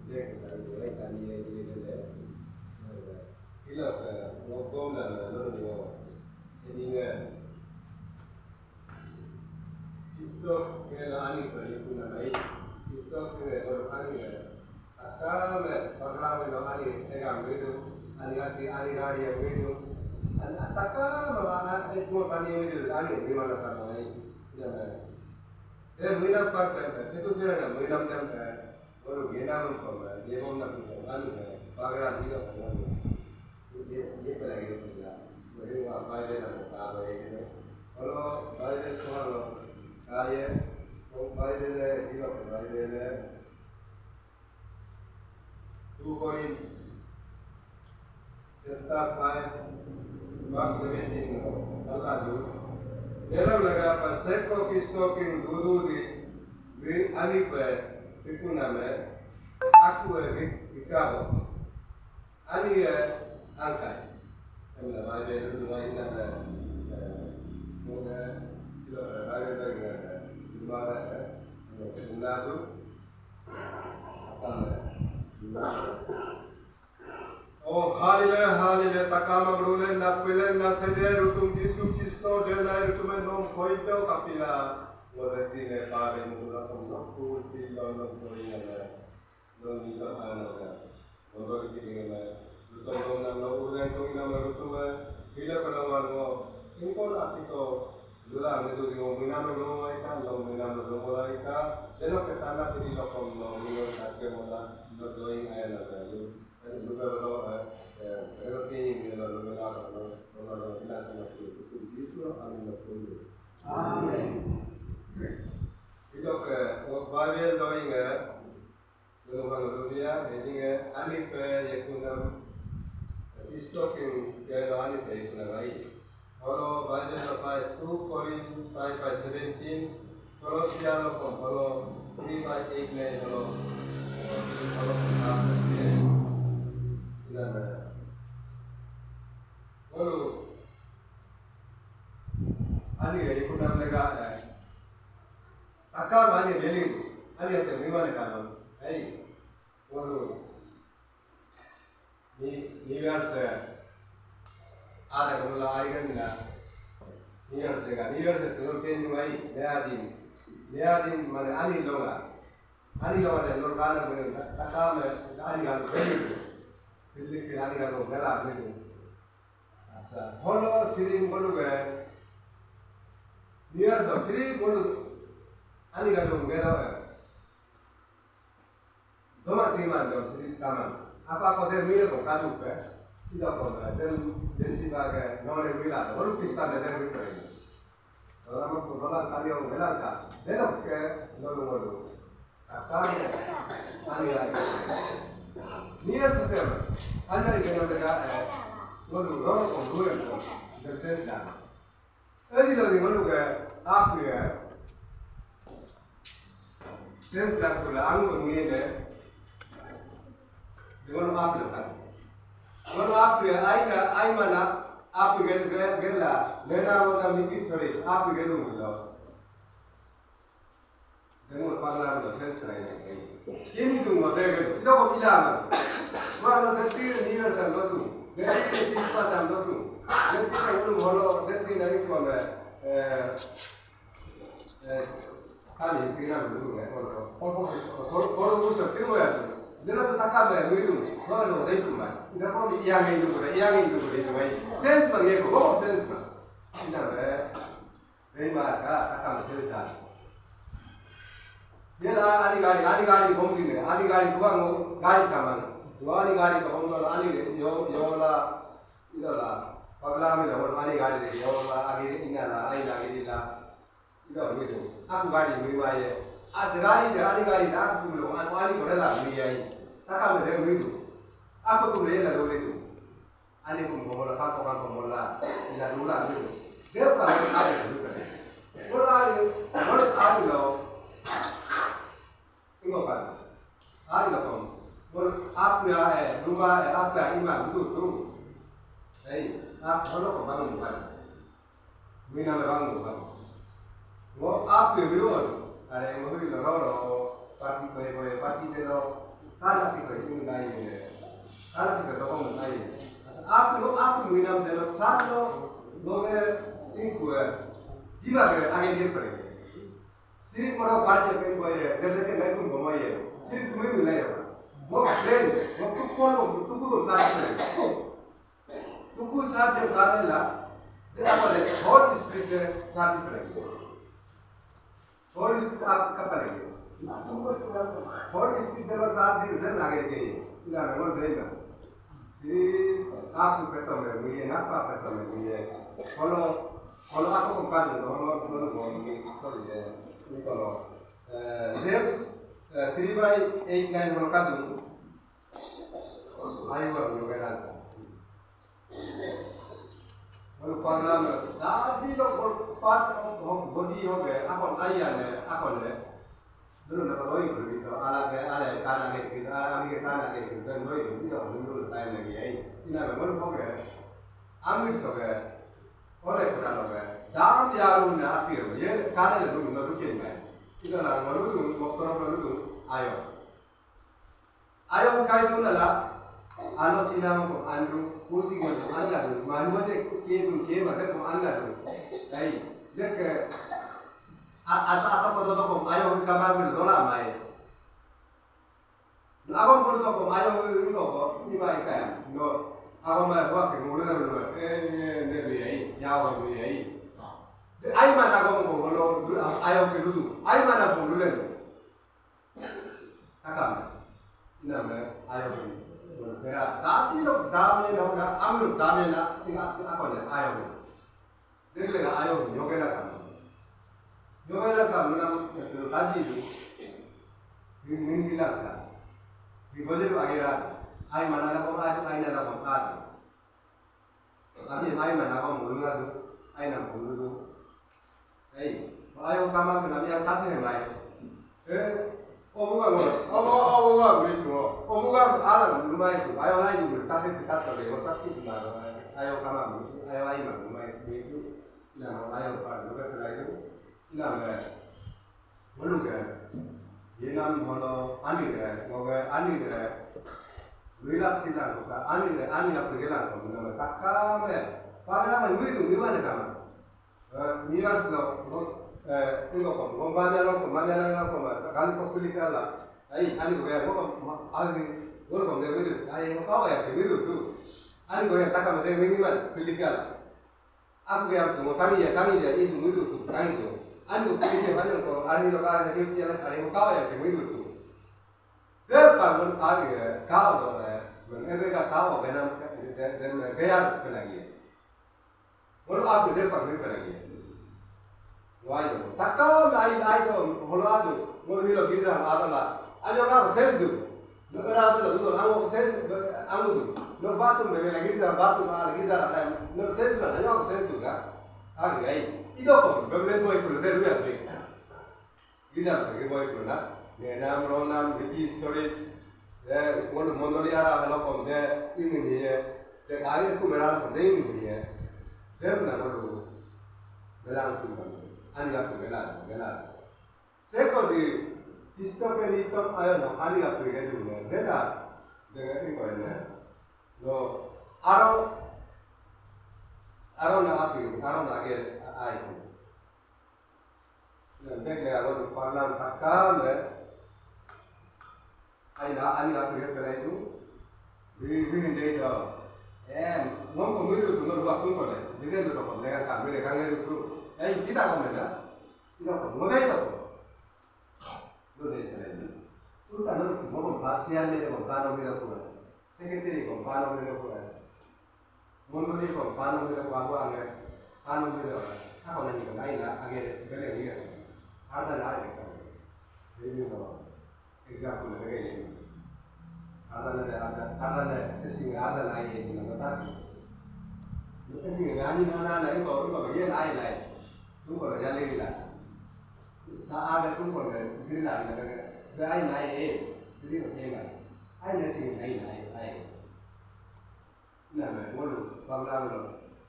che sarebbe cambiare di vedere quello che non come loro e visto che l'anni per il punamai visto che loro anni attarame parlano anni e gambedo anni radi e vedo attakama e tuo pani vedo anni prima la parlai e mina parte se tu sei una mina tempo loro viene come devo una anni pagare di loro ये पहले के तो यार मेरे वहाँ बाइबल है तारो एक है और बाइबल तो हलो आये तो बाइबल है जीरो बाइबल है 2 Corinthians chapter 5 verse 17 अल्लाह जो देर लगा पर सेको किस्तो की दूधू दी वे अनी पे पिकुना में aku ikao ani angkai la Bible dulu ini ada mula itu Bible lagi ada dimana sunnah tu apa oh halile takama brule na pile na sede rutum Yesus Kristo dela rutum nom koito kapila wodati ne pare mula kom ku tilo nom koina non mi ka ano ka modor ki ne Rutung na ulang tung na marutuwa bila panawan mo ingkol atiko lula medu yung minano lumay ka long minano lumay ka deno ke tana pili lokom no minor satke mola no doing ay na tayo ay lugar lo pero kini nila lumela no no ila na tu Yesu amin na tulo amen ito ke Bible doing lumang lulia heading ani pe yakunam Stoking Gailani Pay Kunai. Follow Bible by 2 Corinthians 5 by 17. Follow Siano from follow 3 by 8 9 follow. Follow Ani Yakunam Lega Akam Ani Belling Ali at the Viman Kanon. Hey, follow New Year's ada kalau lagi kan New Year's itu kan mai Leadin mana ani longa dan lor kana begitu takam ani kalau pilih ke ani kalau gerak begitu asa holo siring bolu ke New Year's tu siring bolu ani kalau gerak dua timan jam siring taman apa kau dah mila kau kayu pe, tidak kau dah. Dan desi bagai nolai mila, baru kisah dah dah mila ini. Orang aku dolar kali orang mila kan, dah ke lalu. Akar ani lagi. Niat setiap, anda ini kalau dekat, lalu orang kau dua itu, bersense dah. Jadi lalu ke apa ya? Sense dah pula, anggur ni le. Dengan apa kan? Dengan apa ya? Ai mana? Apa gela? Gela mana miki sorry? Apa gelu mula? Dengan panggilan mula sense lain. Ini tu mula gelu. Tidak kau bilang. Mana nanti New Year sampai tu. Nanti Christmas sampai tu. Nanti kita mula nanti nanti mana? Kali kira dulu ya. Kalau musuh timu ya. Dia tu takkan begitu, mana orang itu mana? Tidak perlu yang itu boleh mai. Sense bagi aku, sense. Tidak ber, maka takkan sense dah. Dia ani gari komplain, ani gari bukan gari saman. Dua gari komplain, ani yola, itulah. Pagla mila, orang ani gari yola, agak ini lah, ai lagi ini lah. Itu begitu. Aku gari mewah. Ada gari tak aku belum, ani boleh lah mewah. Takkan ada begitu. Apa tu boleh lah begitu. Ani pun bola, kan bola, ila dula begitu. Dia tak ada begitu. Bola ada loh. Tengok kan. Ada loh. Bola apa ya? Rumah apa imam tu. Hei, apa bola bangun bukan? Mina bangun. Wo apa begitu? Ada yang mungkin loro parti tu. Kana ti ko yung nai kana ti ko to ko nai आप मीनाम दे लो साथ लो लोग इनको जीवा के आगे देख पड़ेगा सिर्फ मरो बात है पेन को ये डर के नहीं तुम घुमाए सिर्फ तुम्हें मिला है वो प्लेन वो तुम कौन हो तुम को साथ में तुम को साथ जब गाने ला ये आप ले हॉट स्पीड साथ पड़ेगा हॉट स्पीड आप कब पड़ेगा हॉट स्पीड जब साथ भी उधर आगे के इधर नंबर देगा si aku petong ya, mungkin apa petong ya, kalau aku kompan itu, kalau ini kalau James 3/8 kalau kadu, ayo baru kan, kalau program tadi lo part body ho gaya, apa ayah ne, dulu nak tahu itu, ala kana kita, ala kana kita, dan lo itu tidak dulu time lagi ya, ini apa baru ho gaya, ambil so gaya, oleh kita lo gaya, dalam jarum ni api itu, ye kana le dulu nak rujuk ni, kita lah baru waktu baru ayo kai tu lah, alo tina mo anu, kursi mo anda tu, mahu macam ke macam mo anda tu, ay, dek apa pada tokom ayo kamar ni dola mai. Abang pada tokom ayo ini kok ni mai kan. No, abang mai buat ke mula dulu. Ni biaya, jauh biaya. Ayo mana abang ko kalau ayo ke dulu. Ayo mana pun dulu. Takam. Nama ayo ke. Kaya tadi lo dame lo na, ambil dame na, tinggal apa ni ayo. Deklah ayo yoga nak. Yoga ka mana tadi itu, ini hilang kan. Di bawah itu akhirnya, ay mana nak kau ada, ay nak kau ada. Tapi ay mana kau mulu ada, ay nak mulu. Ayo kamar kita biar tak sehari. Omuga begitu. Omuga alam rumah itu, ayo lagi dulu, tak boleh, tak kita ayo kamar, ayo ay mana rumah itu, nama ayo pada juga terlalu. Nama, malu kan? Ye nama mana? Ani kan? Moga ani kan? Wilas silang tu kan? Ani apa gelang tu? Nama takam eh? Pada nama ni tu mana kamu? Miras tu, ini kau mana kalau kau pilih kalah, ani kau ya, kau agi, kau dia kau ya, tu, ani kau ya takam dia mana pilih kalah. Aku ya tu, kami dia itu tu, kami tu. Anu pilih macam ko, hari lo kau jadi jalan hari kau ya kami tu. Terpakai lagi, kau tu, mereka kau benam dan gaya lagi. Kalau aku terpakai lagi, wah itu. Tak kau lagi tu, kalau aku, kalau hilo kita ada lah. Aja kau sensu, negara tu tu, aku sensu, aku tu. Lo batu mereka lagi batu lagi ada, lo sensu lah, aja aku sensu kan. Aku gay. Itu pun, beberapa boy pun ada dua kali. Kita pergi boy pun lah. Nama orang British story, orang Mongolia ada kalau pun dia ini dia, dia kali aku merana pun dia ini dia. Dia mana dulu, belang tu kan, anda aku belang. Sekali di istana itu ayah nak anda aku belang dulu. Dia ini kau ini, no, arau nak agak air. Deklah kalau parlam takam le, ani aku yang pelai tu, ini dia. Ngomong itu tu nak buat apa ni? Dia tu apa? Mereka kan itu. Kita kau mana? Kita kau mana itu? Lu dia pelai. Tu tak nak ngomong bahasa ni kau kanu dia kau. Sekretari kau kanu dia kau. Mongolia kau kanu dia kau aku angin. Kanu dia. Apa nanti kau lain lah, agak bela dia. Ada lain kau. Ini kau. Example lagi. Ada sih ada lain yang kita tahu. Itu sih gani mana lain kau bagian lain. Tu kau jalan lagi lah. Tak ada tu kau diri lain. Lain. Jadi kau jangan. Ada sih lain. Nama mulu, bangla mulu.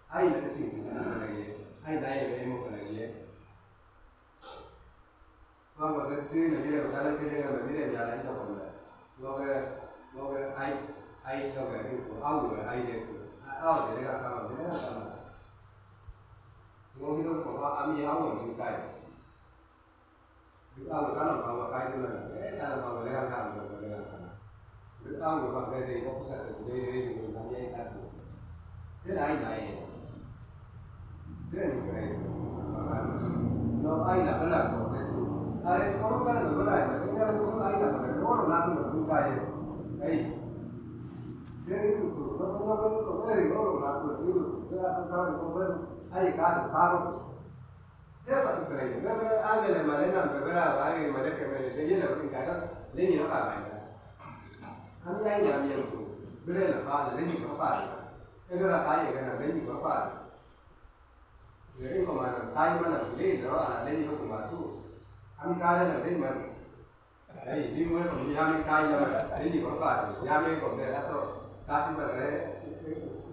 Ada sih misalnya lagi. Ay naik bemo lagi. Bang, waktu itu nanti kalau kita jalan jalan itu apa? ai lo che auto ai detto auto le ga ka ne ga ka ngo ni ko ba ami auto ni kai du auto ka no ba wa kai du na ta ba le ga ka no le ga ka du auto ba ke de ko sa de ni na ye ka du de ai dai de ni ko ai no ai la ba la ko de ai ko ka no ba la ni ga ko ai la ba ko na no du kai ai Jadi itu, kalau lakukan itu, dia akan tahu ayah kan tahu. Dia pasti berani. Kalau ada yang mana nak berbelah, ada mana kemana, dia nak pergi kata, dia ni nak apa? Kami ayah yang itu, berani apa? Dia ni apa? Dia kata ayah kan, dia ni apa? Jadi kalau ayah mana boleh, dia ni apa masuk. Kami kaya nak dia mana? Hey, dia mana kami kaya nak dia ni apa? Dia ni kau dia asal. Kasih pada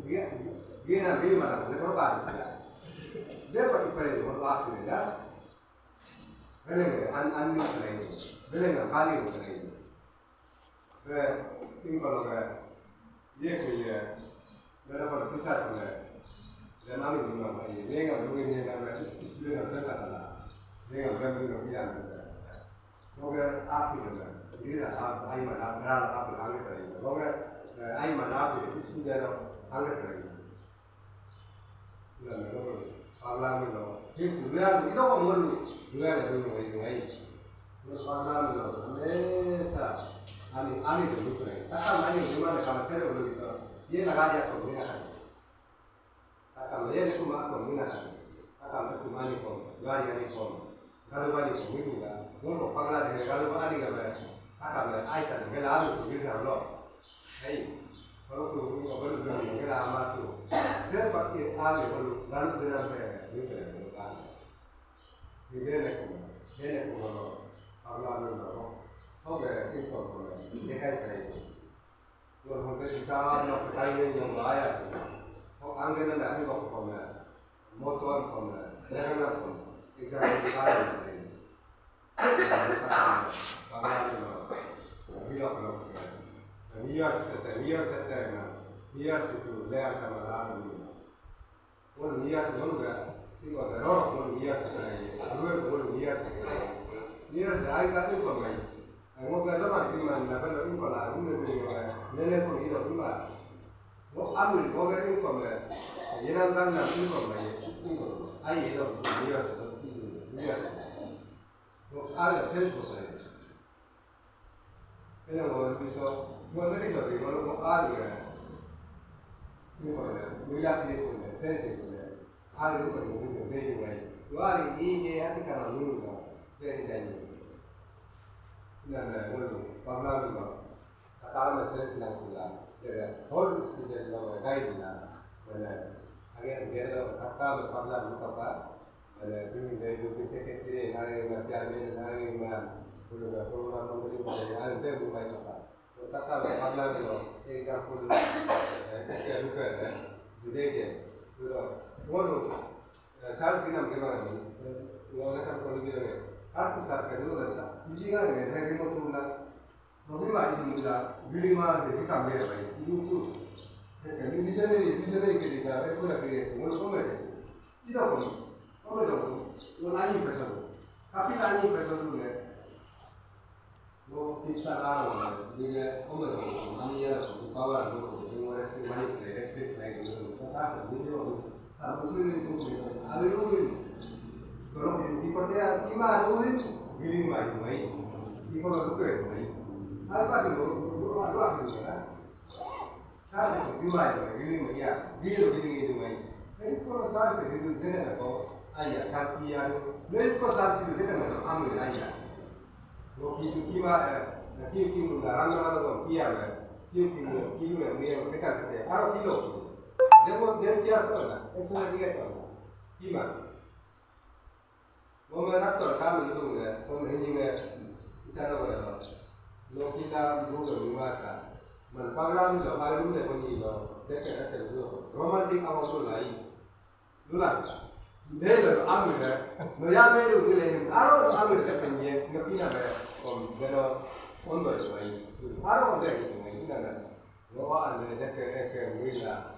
dia nak beli mana dia berapa dia pasti pergi berapa ni dah beli an ni beli beli nak kali beli ini kalau dia punya dia dapat besar punya dia nak beli mana dia nggak beli ni nak beli nak terkat lah dia nggak beli nak biar mungkin apa ni dia dah apa mana berapa apa lagi beli mungkin ai mà nó thì cái sinh ra đâu thắng được rồi là nó còn làm mình rồi nhưng thực ra thì nó còn hơn thực ra là tôi người nó còn làm mình rồi nên sao anh được lúc này ta làm anh nhưng mà là làm cái điều gì đó ये लगा दिया तो नहीं आता ta làm ये देखो मार को नहीं आता ta làm cái कुमार को गाड़ी गाड़ी को गाड़ी वाली को नहीं होगा वो लोग पगला देंगे गाड़ी वाली का मैं ta làm ai cần cái lá được cái sao đó Hey, kalau tu ni kalau beli kita amat tu, dia pakai alat kalau dalam dalam ni kita kan, dia nak kalau agak ni kalau, okay, itu kalau dia kan kaya, kalau kita kita nak kaya ni yang layak, kalau angin ada ni kalau kau motor kau jangan apa, example kaya ni, agak ni kalau bila kalau Nias itu leher sama lalu. Kalau nias dulu kan, itu ada orang kalau nias lagi, kalau nias saya kasih pemain. Mau kerja macam mana? Kalau ini kalau aku ni nenek pun itu cuma. Mau ambil kau ini pemain. Jangan tanya ini pemain. Ayah itu nias. Mau ada sesuatu. Kalau bisa Moi vedi che non altro miliardi di euro, senza altro per il medio guardi i anni che hanno nulla per i danni non quello parlando a calma senza la culla per ogni studio guide again there a parlando papà quindi dei secretari nari quello che non mi ricordo tempo mai papà Tata parla di example che luka judege वो सार्स की नाम के बारे में वो लेकर कोई भी नहीं आप सार कर दो अच्छा इसी का है है रिमोट टूल ना बहुत वाली चीज ला बिल्डिंग में देखी काम कर भाई ये तो मिशनरी के लिए एक पूरा के वो लोग में इधर वो लाइन पैसा दो काफी लाइन पैसा दो ले वो किसका काम है ये उम्र हम ये पावर दो वो रेस्पेक्ट मनी रेस्पेक्ट नहीं तो था सब मुझे अब उसमें तो अभी वो kalau di kota gimana tuh giling mai di kota tuh kayak mai apa tuh dua gitu kan saya sih gimana giling mai ya giling itu mai jadi kalau saya sih itu dengan apa ayah sakti ya dari kau sakti itu dengan apa ambil ayah waktu itu kiba kiu darah tuh kiam kiu yang dia dekat saja kalau kilo dia tiada tuh lah eksternal dia tuh gimana वो मैं रख तो रखा मिल दूँगा तो नहीं मैं इतना बड़ा लोग की लाभ दूर होगा का मन पगला मिल लो आलू में बनी लो देखे रखे लो रोमांटिक आवाज़ तो लाई लुला दे लो आमिर है नो यार मैं लोग मिले हैं आरो आमिर तक नहीं है नपीना है और जरा Ondo itu ini. Ada orang ini nana. Noa ane dek mila.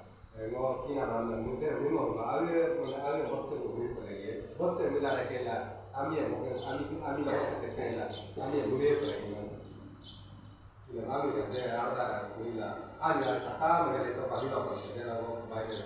No kina mana mungkin mino aga waktu itu lagi. Waktu mila lagi lah. Ami lah waktu itu lah. Ami boleh pergi mana. Ami kan ada mila. Ada kakak mereka itu pagi dah pergi. Dia lalu bayar